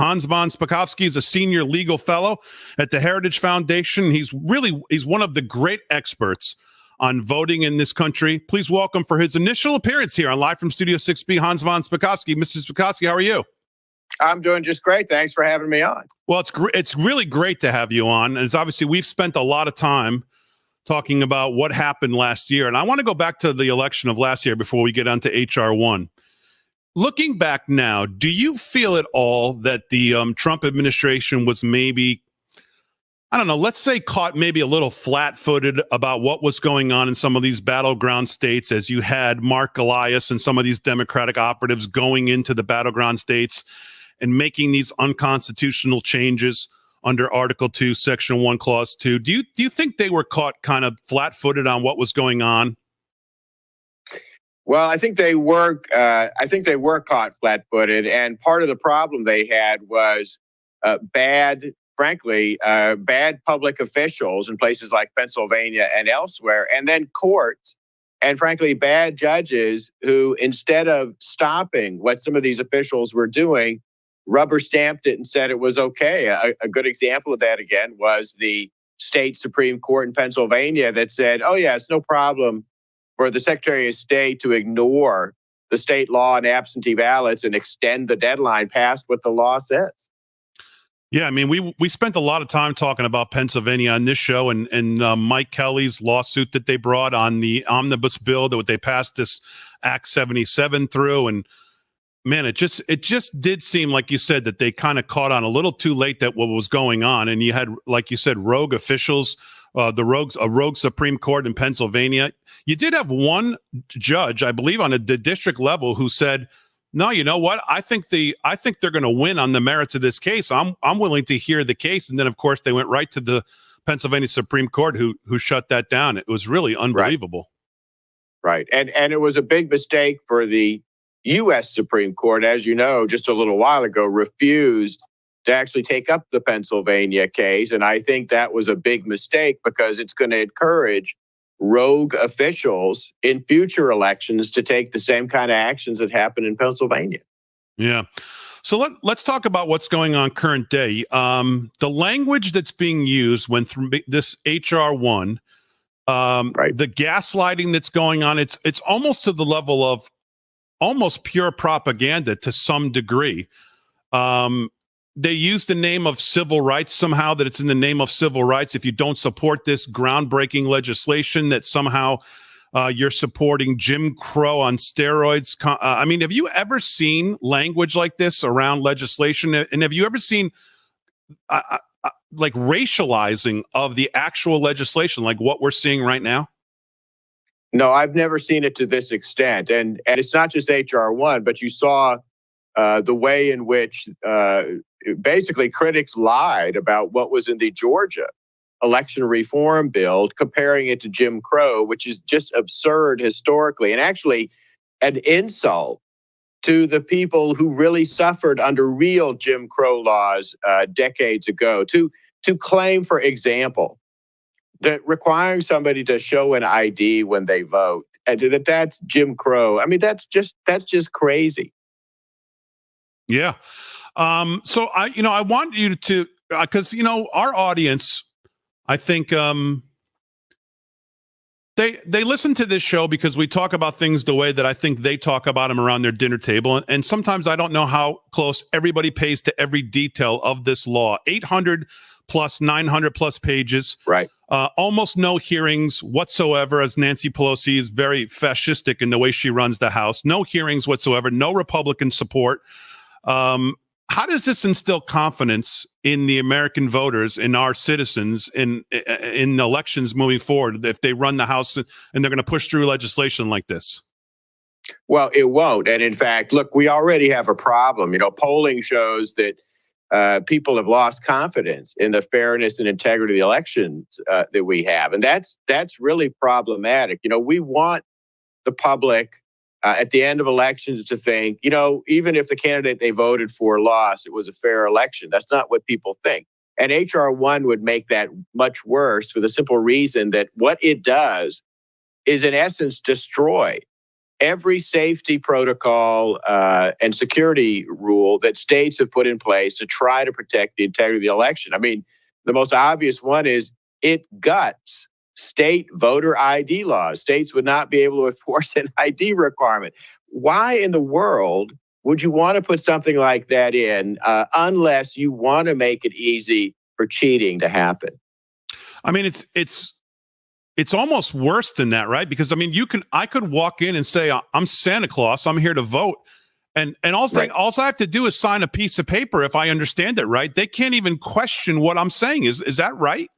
Hans von Spakovsky is a senior legal fellow at the Heritage Foundation. He's one of the great experts on voting in this country. Please welcome for his initial appearance here on Live from Studio 6B, Hans von Spakovsky. Mr. Spakovsky, how are you? I'm doing just great. Thanks for having me on. Well, it's really great to have you on. And obviously, we've spent a lot of time talking about what happened last year. And I want to go back to the election of last year before we get on to HR1. Looking back now, do you feel at all that the Trump administration was maybe, I don't know, let's say caught maybe a little flat-footed about what was going on in some of these battleground states, as you had Mark Elias and some of these Democratic operatives going into the battleground states and making these unconstitutional changes under Article 2, Section 1, Clause 2. Do you think they were caught kind of flat-footed on what was going on? Well, I think they were. I think they were caught flat-footed, and part of the problem they had was bad public officials in places like Pennsylvania and elsewhere, and then courts, and frankly, bad judges who, instead of stopping what some of these officials were doing, rubber stamped it and said it was okay. A good example of that, again, was the state Supreme Court in Pennsylvania that said, oh yeah, it's no problem for the Secretary of State to ignore the state law on absentee ballots and extend the deadline past what the law says. Yeah, I mean, we spent a lot of time talking about Pennsylvania on this show, and Mike Kelly's lawsuit that they brought on the omnibus bill that they passed this Act 77 through. And man, it just did seem, like you said, that they kind of caught on a little too late that what was going on. And you had, like you said, rogue officials, a rogue Supreme Court in Pennsylvania. You did have one judge, I believe, on the district level who said, no, you know what? I think they're going to win on the merits of this case. I'm willing to hear the case. And then, of course, they went right to the Pennsylvania Supreme Court who shut that down. It was really unbelievable. Right. And it was a big mistake for the U.S. Supreme Court, as you know, just a little while ago, refused to actually take up the Pennsylvania case. And I think that was a big mistake because it's going to encourage rogue officials in future elections to take the same kind of actions that happened in Pennsylvania. Yeah. So let's talk about what's going on current day. The language that's being used when through this HR1, right, the gaslighting that's going on, it's almost to the level of almost pure propaganda to some degree. They use the name of civil rights somehow, that it's in the name of civil rights. If you don't support this groundbreaking legislation, that somehow you're supporting Jim Crow on steroids. I mean, have you ever seen language like this around legislation? And have you ever seen like racializing of the actual legislation, like what we're seeing right now? No, I've never seen it to this extent. And it's not just HR1, but you saw the way in which basically critics lied about what was in the Georgia election reform bill, comparing it to Jim Crow, which is just absurd historically, and actually an insult to the people who really suffered under real Jim Crow laws decades ago. To claim, for example, that requiring somebody to show an ID when they vote, and that's Jim Crow. I mean, that's just crazy. Yeah. So I want you to, because, our audience, I think, they listen to this show because we talk about things the way that I think they talk about them around their dinner table. And sometimes I don't know how close everybody pays to every detail of this law. 800 plus 900 plus pages. Right. Almost no hearings whatsoever, as Nancy Pelosi is very fascistic in the way she runs the House. No hearings whatsoever. No Republican support. How does this instill confidence in the American voters, in our citizens, in elections moving forward, if they run the House and they're going to push through legislation like this? Well, it won't. And in fact, look, we already have a problem. Polling shows that people have lost confidence in the fairness and integrity of the elections that we have. And that's really problematic. We want the public at the end of elections to think, even if the candidate they voted for lost, it was a fair election. That's not what people think. And HR1 would make that much worse for the simple reason that what it does is, in essence, destroy every safety protocol and security rule that states have put in place to try to protect the integrity of the election. I mean, the most obvious one is it guts state voter ID laws. States would not be able to enforce an ID requirement. Why in the world would you want to put something like that in unless you want to make it easy for cheating to happen? I mean, it's almost worse than that, right? Because I mean, I could walk in and say, I'm Santa Claus, I'm here to vote. And also, Right. all I have to do is sign a piece of paper if I understand it right. They can't even question what I'm saying. Is that right?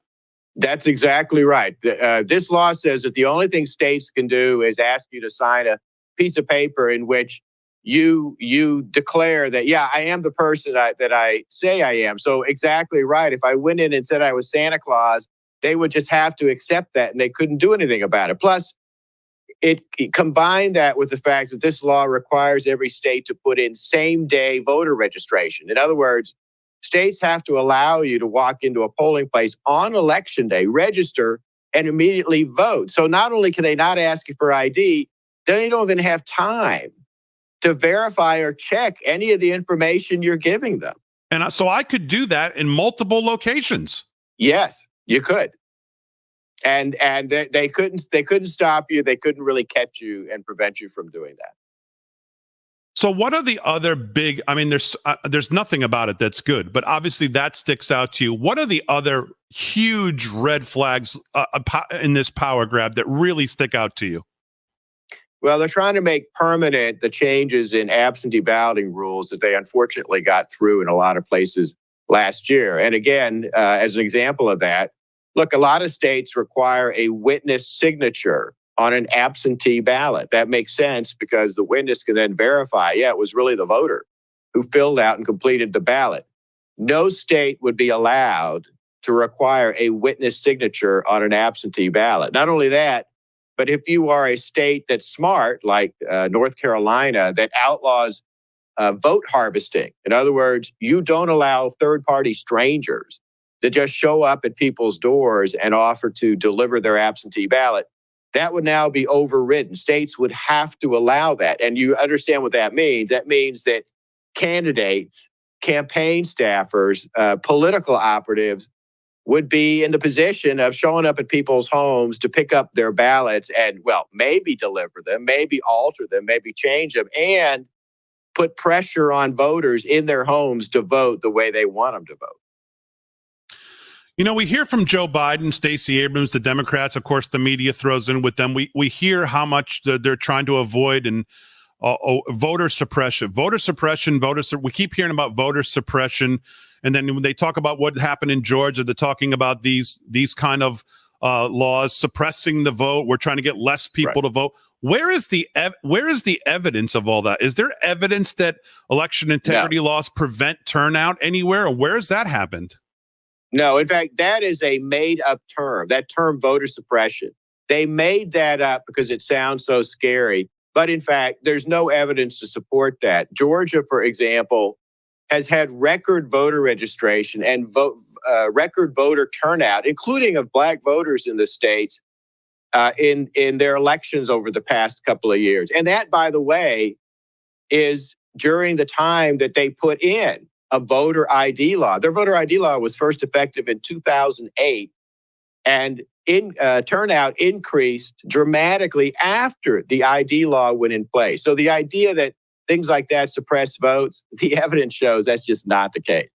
That's exactly right. This law says that the only thing states can do is ask you to sign a piece of paper in which you declare that, yeah, I am the person that I say I am. So exactly right. If I went in and said I was Santa Claus, they would just have to accept that and they couldn't do anything about it. Plus, it combined that with the fact that this law requires every state to put in same-day voter registration. In other words, states have to allow you to walk into a polling place on election day, register, and immediately vote. So not only can they not ask you for ID, they don't even have time to verify or check any of the information you're giving them. And so I could do that in multiple locations. Yes, you could. And they couldn't stop you. They couldn't really catch you and prevent you from doing that. So what are the other big? I mean, there's nothing about it that's good, but obviously that sticks out to you. What are the other huge red flags in this power grab that really stick out to you? Well, they're trying to make permanent the changes in absentee balloting rules that they unfortunately got through in a lot of places last year. And again, as an example of that, look, a lot of states require a witness signature on an absentee ballot. That makes sense because the witness can then verify, yeah, it was really the voter who filled out and completed the ballot. No state would be allowed to require a witness signature on an absentee ballot. Not only that, but if you are a state that's smart, like North Carolina, that outlaws vote harvesting, in other words, you don't allow third-party strangers to just show up at people's doors and offer to deliver their absentee ballot, that would now be overridden. States would have to allow that. And you understand what that means. That means that candidates, campaign staffers, political operatives would be in the position of showing up at people's homes to pick up their ballots and, well, maybe deliver them, maybe alter them, maybe change them, and put pressure on voters in their homes to vote the way they want them to vote. You know, we hear from Joe Biden, Stacey Abrams, the Democrats. Of course, the media throws in with them. We hear how much they're trying to avoid and voter suppression. We keep hearing about voter suppression. And then when they talk about what happened in Georgia, they're talking about these kind of laws suppressing the vote. We're trying to get less people to vote. Where is the evidence of all that? Is there evidence that election integrity laws prevent turnout anywhere? Or where has that happened? No, in fact, that is a made-up term, that term voter suppression. They made that up because it sounds so scary. But in fact, there's no evidence to support that. Georgia, for example, has had record voter registration and record voter turnout, including of Black voters in the states, in their elections over the past couple of years. And that, by the way, is during the time that they put in a voter ID law. Their voter ID law was first effective in 2008, and turnout increased dramatically after the ID law went in place. So the idea that things like that suppress votes, the evidence shows that's just not the case.